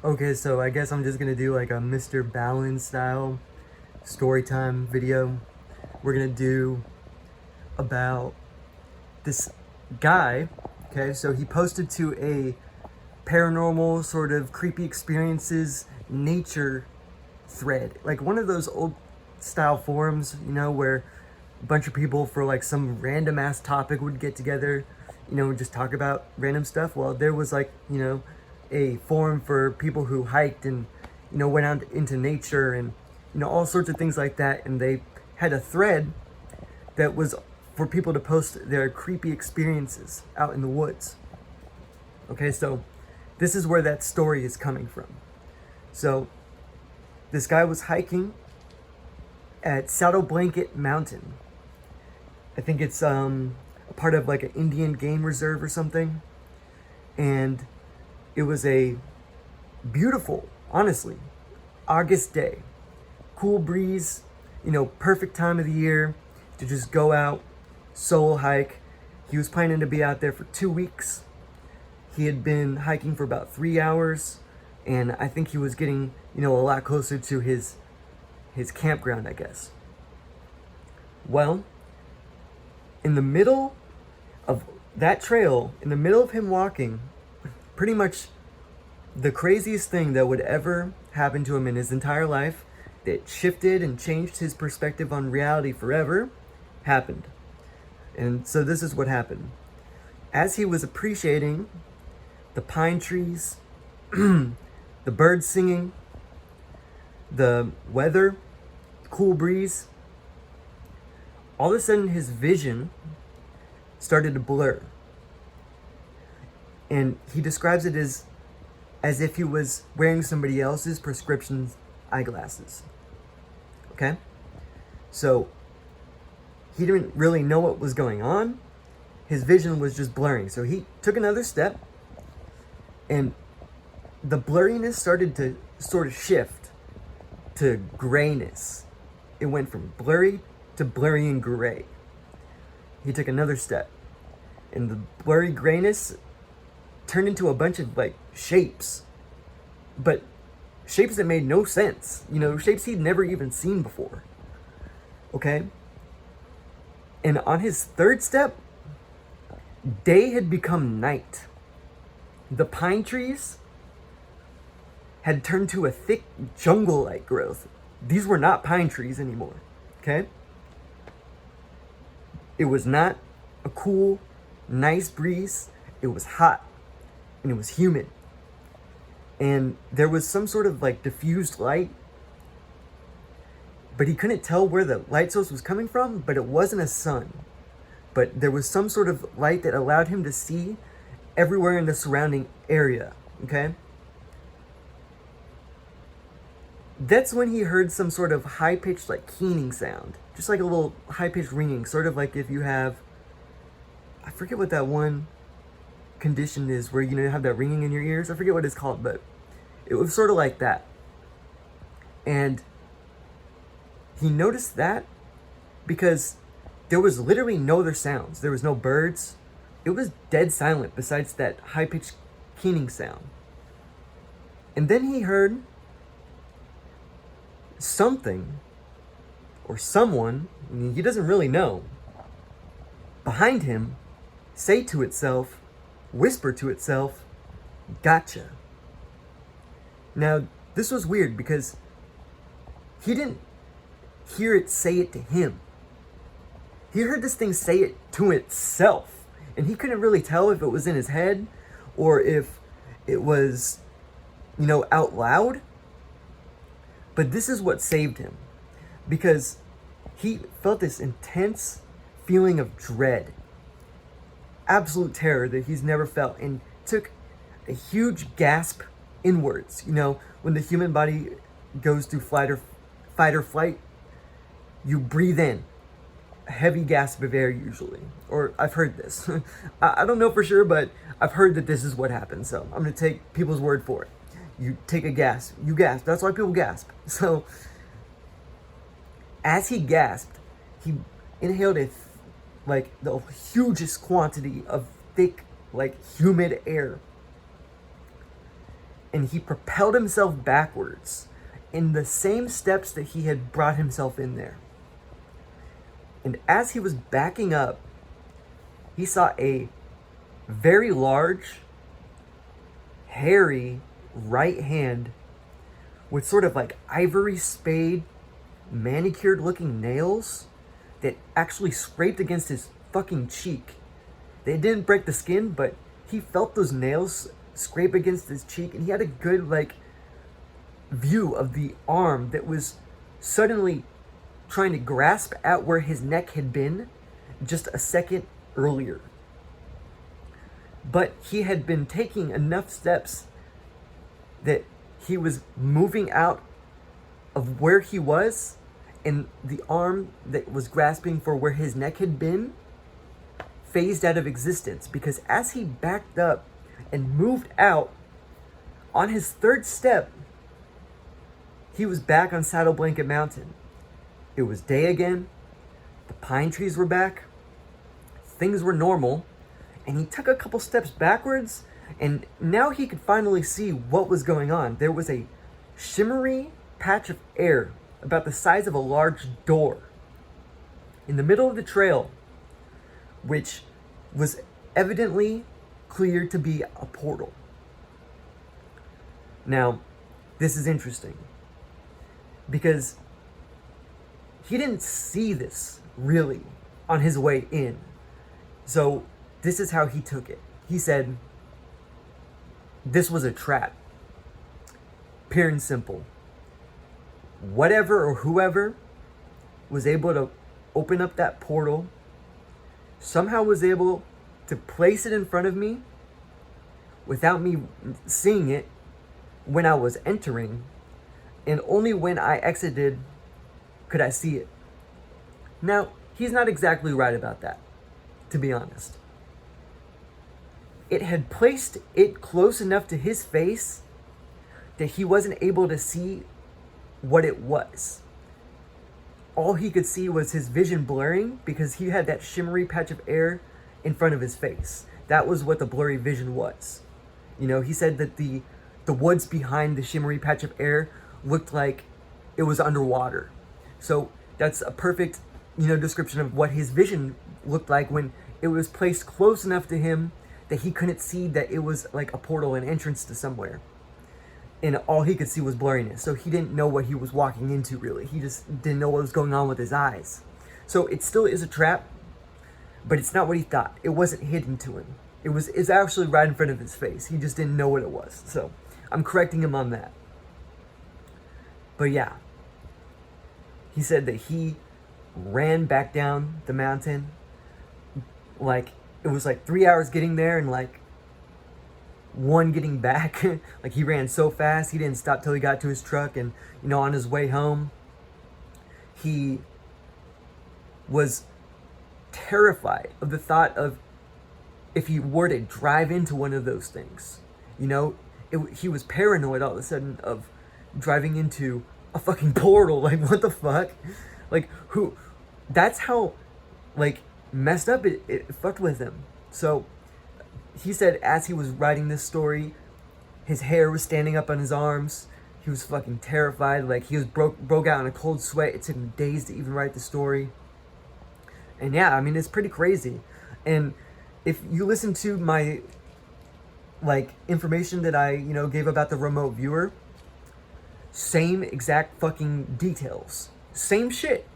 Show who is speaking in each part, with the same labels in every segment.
Speaker 1: Okay, so I guess I'm just gonna do like a mrballen style story time video. We're gonna do about this guy. Okay, so he posted to a paranormal sort of creepy experiences nature thread, like one of those old style forums, where a bunch of people for like some random ass topic would get together, just talk about random stuff. Well, there was like, a forum for people who hiked and, went out into nature and, all sorts of things like that. And they had a thread that was for people to post their creepy experiences out in the woods. Okay, so this is where that story is coming from. So this guy was hiking at Saddle Blanket Mountain. I think it's a part of like an Indian game reserve or something. And it was a beautiful, honestly, August day. Cool breeze, perfect time of the year to just go out, solo hike. He was planning to be out there for 2 weeks. He had been hiking for about 3 hours, and I think he was getting, a lot closer to his campground, I guess. Well, in the middle of that trail, in the middle of him walking, pretty much the craziest thing that would ever happen to him in his entire life, that shifted and changed his perspective on reality forever, happened. And so this is what happened. As he was appreciating the pine trees, the birds singing, the weather, cool breeze, all of a sudden his vision started to blur. And he describes it as if he was wearing somebody else's prescription eyeglasses. Okay? So he didn't really know what was going on. His vision was just blurring. So he took another step, and the blurriness started to sort of shift to grayness. It went from blurry to blurry and gray. He took another step, and the blurry grayness turned into a bunch of like shapes, but shapes that made no sense. Shapes he'd never even seen before. Okay? And on his third step, day had become night. The pine trees had turned to a thick jungle-like growth. These were not pine trees anymore. Okay? It was not a cool, nice breeze. It was hot, and it was humid. And there was some sort of like diffused light, but he couldn't tell where the light source was coming from, but it wasn't a sun. But there was some sort of light that allowed him to see everywhere in the surrounding area, okay? That's when he heard some sort of high-pitched like keening sound, just like a little high-pitched ringing, sort of like if you have, I forget what that one condition is where you have that ringing in your ears. I forget what it's called, but it was sort of like that. And he noticed that because there was literally no other sounds. There was no birds. It was dead silent besides that high-pitched keening sound. And then he heard something or someone, he doesn't really know, behind him say to itself, whisper to itself, "Gotcha." Now, this was weird because he didn't hear it say it to him. He heard this thing say it to itself, and he couldn't really tell if it was in his head or if it was, out loud. But this is what saved him, because he felt this intense feeling of dread, absolute terror that he's never felt, and took a huge gasp inwards. When the human body goes through fight or flight, you breathe in a heavy gasp of air usually, or I've heard this. I don't know for sure, but I've heard that this is what happens, so I'm going to take people's word for it. You take a gasp, you gasp. That's why people gasp. So as he gasped, he inhaled like the hugest quantity of thick, like humid air. and he propelled himself backwards in the same steps that he had brought himself in there. And as he was backing up, he saw a very large, hairy right hand with sort of like ivory spade, manicured looking nails that actually scraped against his fucking cheek. They didn't break the skin, but he felt those nails scrape against his cheek, and he had a good like view of the arm that was suddenly trying to grasp at where his neck had been just a second earlier. But he had been taking enough steps that he was moving out of where he was, and the arm that was grasping for where his neck had been phased out of existence, because as he backed up and moved out, on his third step, he was back on Saddle Blanket Mountain. It was day again, the pine trees were back, things were normal, and he took a couple steps backwards, and now he could finally see what was going on. There was a shimmery patch of air about the size of a large door in the middle of the trail, which was evidently cleared to be a portal. Now, this is interesting because he didn't see this really on his way in. So this is how he took it. He said, this was a trap. Pure and simple. Whatever or whoever was able to open up that portal somehow was able to place it in front of me without me seeing it when I was entering, and only when I exited could I see it. Now, he's not exactly right about that, to be honest. It had placed it close enough to his face that he wasn't able to see what it was. All he could see was his vision blurring because he had that shimmery patch of air in front of his face. That was what the blurry vision was. You know, he said that the woods behind the shimmery patch of air looked like it was underwater. So that's a perfect, description of what his vision looked like when it was placed close enough to him that he couldn't see that it was like a portal, an entrance to somewhere. And all he could see was blurriness. So he didn't know what he was walking into, really. He just didn't know what was going on with his eyes. So it still is a trap, but it's not what he thought. It wasn't hidden to him. It's actually right in front of his face. He just didn't know what it was. So I'm correcting him on that. But yeah, he said that he ran back down the mountain. Like, it was like 3 hours getting there and like 1 getting back. Like, he ran so fast, he didn't stop till he got to his truck. And, on his way home, he was terrified of the thought of if he were to drive into one of those things. He was paranoid all of a sudden of driving into a fucking portal. Like, what the fuck? Like, that's how, like, messed up it fucked with him. So he said as he was writing this story, his hair was standing up on his arms. He was fucking terrified. Like, he was broke out in a cold sweat. It took him days to even write the story. And yeah, I mean, it's pretty crazy. And if you listen to my like information that I gave about the remote viewer, same exact fucking details, same shit.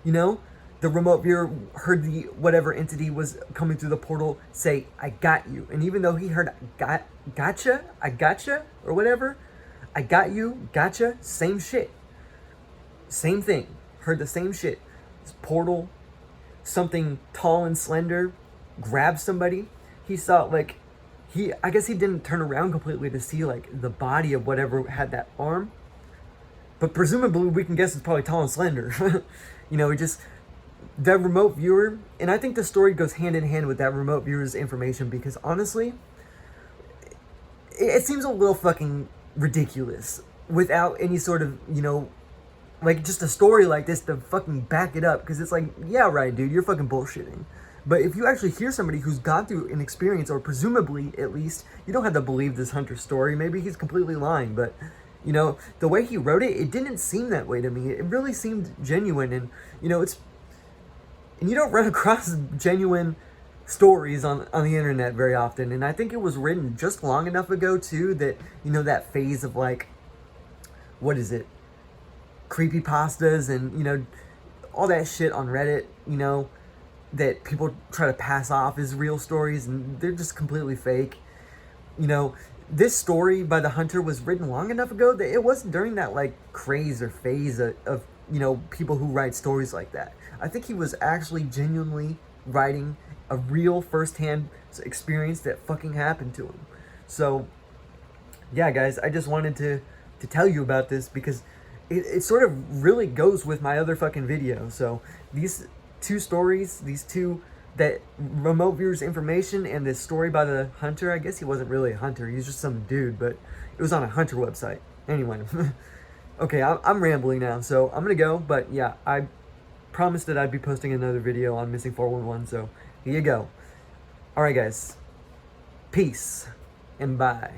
Speaker 1: The remote viewer heard the whatever entity was coming through the portal say, "I got you." And even though he heard gotcha, I gotcha, or whatever, I got you, gotcha, same shit. Same thing. Heard the same shit. This portal, something tall and slender, grabbed somebody. He saw, like, I guess he didn't turn around completely to see, like, the body of whatever had that arm. But presumably, we can guess it's probably tall and slender. That remote viewer, and I think the story goes hand in hand with that remote viewer's information, because honestly, it seems a little fucking ridiculous without any sort of, like, just a story like this to fucking back it up, because it's like, yeah, right, dude, you're fucking bullshitting. But if you actually hear somebody who's gone through an experience, or presumably at least, you don't have to believe this hunter story. Maybe he's completely lying, but you know, the way he wrote it, it didn't seem that way to me. It really seemed genuine, and you know, and you don't run across genuine stories on the internet very often. And I think it was written just long enough ago too that, you know, that phase of like, what is it? Creepypastas and, you know, all that shit on Reddit, you know, that people try to pass off as real stories, and they're just completely fake. You know, this story by the hunter was written long enough ago that it wasn't during that like craze or phase of you know, people who write stories like that. I think he was actually genuinely writing a real first-hand experience that fucking happened to him. So yeah, guys, I just wanted to tell you about this because it sort of really goes with my other fucking video. So these two stories, these two, that remote viewers information and this story by the hunter, I guess he wasn't really a hunter, he's just some dude, but it was on a hunter website. Anyway, okay, I'm rambling now, so I'm gonna go, but yeah, I promised that I'd be posting another video on Missing 411, so here you go. Alright guys, peace and bye.